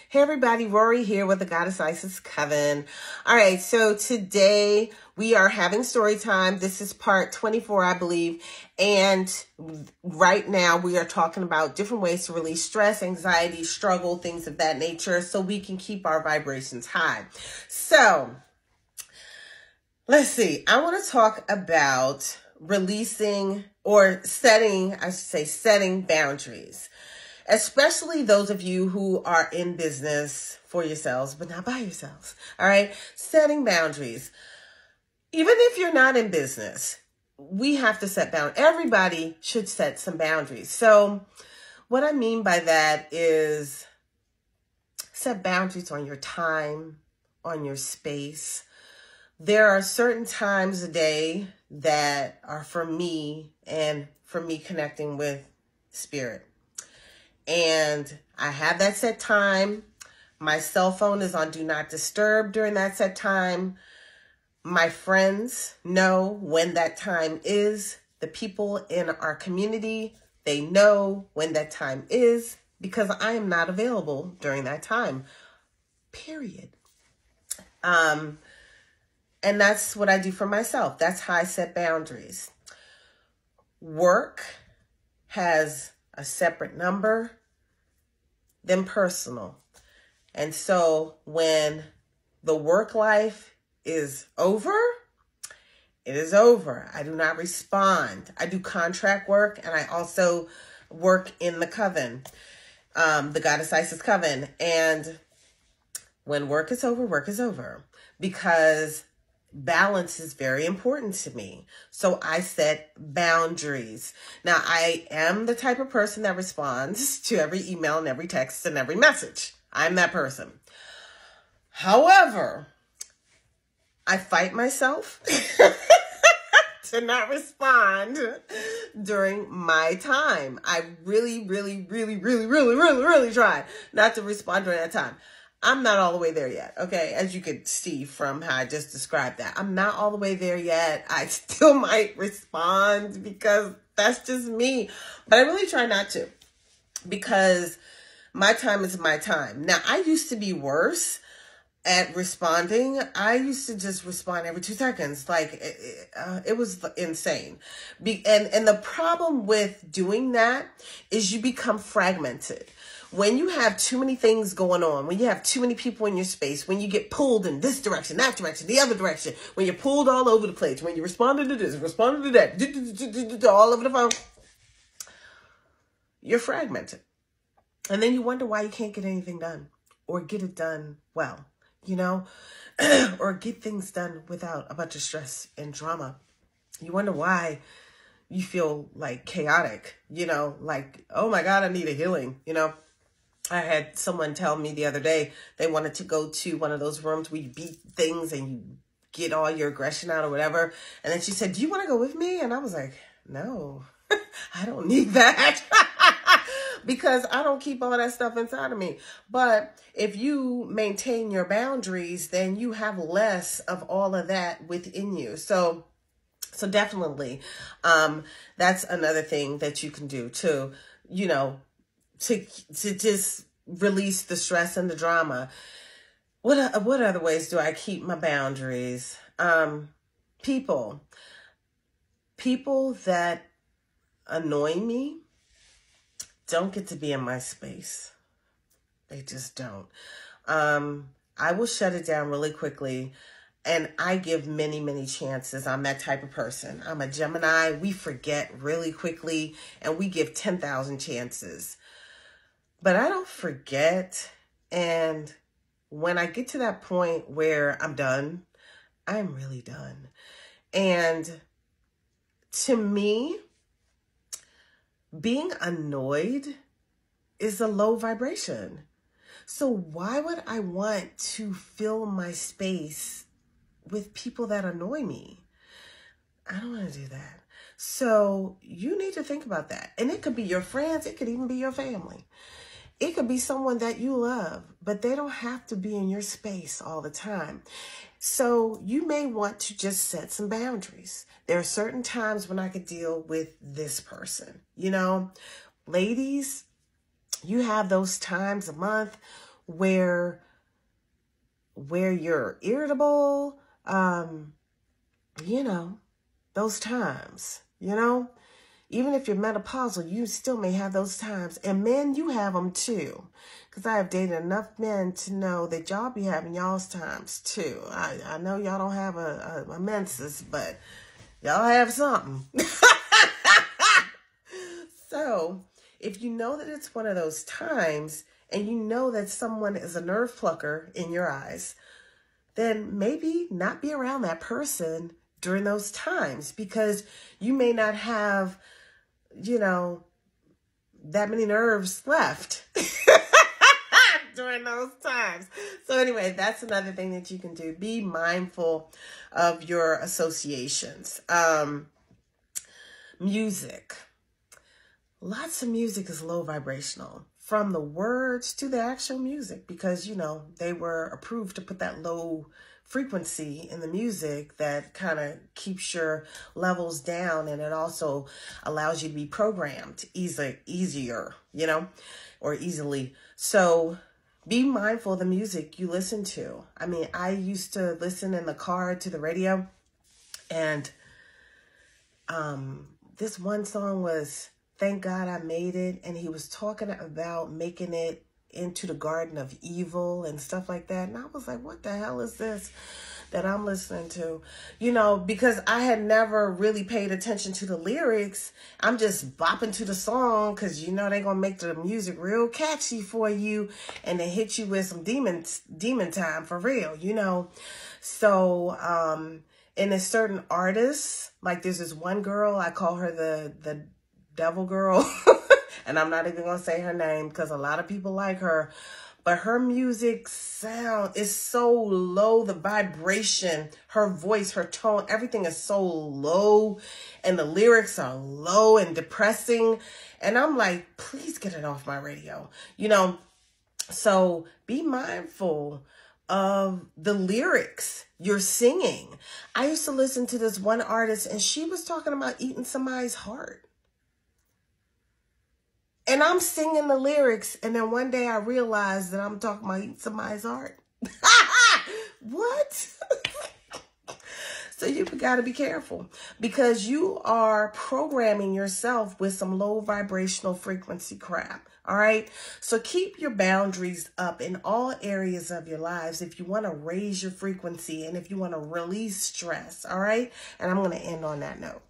Hey everybody, Rorree here with the Goddess Isis Coven. All right, so today we are having story time. This is part 24, I believe. And right now we are talking about different ways to release stress, anxiety, struggle, things of that nature so we can keep our vibrations high. So let's see. I want to talk about releasing or setting, I should say, setting boundaries. Especially those of you who are in business for yourselves, but not by yourselves. All right. Setting boundaries. Even if you're not in business, we have to set boundaries. Everybody should set some boundaries. So what I mean by that is set boundaries on your time, on your space. There are certain times a day that are for me and for me connecting with spirit. And I have that set time. My cell phone is on Do Not Disturb during that set time. My friends know when that time is. The people in our community, they know when that time is because I am not available during that time, period. And that's what I do for myself. That's how I set boundaries. Work has a separate number than personal. And so when the work life is over, it is over. I do not respond. I do contract work and I also work in the coven, the Goddess Isis Coven. And when work is over because balance is very important to me. So I set boundaries. Now, I am the type of person that responds to every email and every text and every message. I'm that person. However, I fight myself to not respond during my time. I really try not to respond during that time. I'm not all the way there yet, okay? As you could see from how I just described that. I'm not all the way there yet. I still might respond because that's just me. But I really try not to because my time is my time. Now, I used to be worse at responding. I used to just respond every 2 seconds. Like, it was insane. And the problem with doing that is you become fragmented. When you have too many things going on, when you have too many people in your space, when you get pulled in this direction, that direction, the other direction, when you're pulled all over the place, when you responded to this, responded to that, all over the phone, you're fragmented. And then you wonder why you can't get anything done or get it done well, you know, or get things done without a bunch of stress and drama. You wonder why you feel like chaotic, you know, like, oh my God, I need a healing, you know. I had someone tell me the other day they wanted to go to one of those rooms where you beat things and you get all your aggression out or whatever. And then she said, do you want to go with me? And I was like, no, I don't need that because I don't keep all that stuff inside of me. But if you maintain your boundaries, then you have less of all of that within you. So definitely, that's another thing that you can do too, you know, to just release the stress and the drama. What other ways do I keep my boundaries? People that annoy me don't get to be in my space. They just don't. I will shut it down really quickly. And I give many chances. I'm that type of person. I'm a Gemini. We forget really quickly and we give 10,000 chances. But I don't forget. And when I get to that point where I'm done, I'm really done. And to me, being annoyed is a low vibration. So why would I want to fill my space with people that annoy me? I don't want to do that. So you need to think about that. And it could be your friends. It could even be your family. It could be someone that you love, but they don't have to be in your space all the time. So you may want to just set some boundaries. There are certain times when I could deal with this person. You know, ladies, you have those times a month where you're irritable, you know, those times, you know, even if you're menopausal, you still may have those times. And men, you have them too. Because I have dated enough men to know that y'all be having y'all's times too. I know y'all don't have a menses, but y'all have something. So if you know that it's one of those times and you know that someone is a nerve plucker in your eyes, then maybe not be around that person during those times, because you may not have, you know, that many nerves left during those times. So anyway, that's another thing that you can do. Be mindful of your associations. Music. Lots of music is low vibrational, from the words to the actual music, because, you know, they were approved to put that low frequency in the music that kind of keeps your levels down, and it also allows you to be programmed easier, you know, or easily. So be mindful of the music you listen to. I mean, I used to listen in the car to the radio, and this one song was Thank God I Made It, and he was talking about making it into the Garden of Evil and stuff like that. And I was like, what the hell is this that I'm listening to? You know, because I had never really paid attention to the lyrics. I'm just bopping to the song because, you know, they're going to make the music real catchy for you and they hit you with some demon time for real, you know. So, and there's certain artists, like there's this one girl, I call her the devil girl. And I'm not even going to say her name because a lot of people like her. But her music sound is so low. The vibration, her voice, her tone, everything is so low. And the lyrics are low and depressing. And I'm like, please get it off my radio. You know, so be mindful of the lyrics you're singing. I used to listen to this one artist and she was talking about eating somebody's heart. And I'm singing the lyrics, and then one day I realized that I'm talking about eating somebody's heart. What? So you got to be careful, because you are programming yourself with some low vibrational frequency crap. All right. So keep your boundaries up in all areas of your lives if you want to raise your frequency and if you want to release stress. All right. And I'm going to end on that note.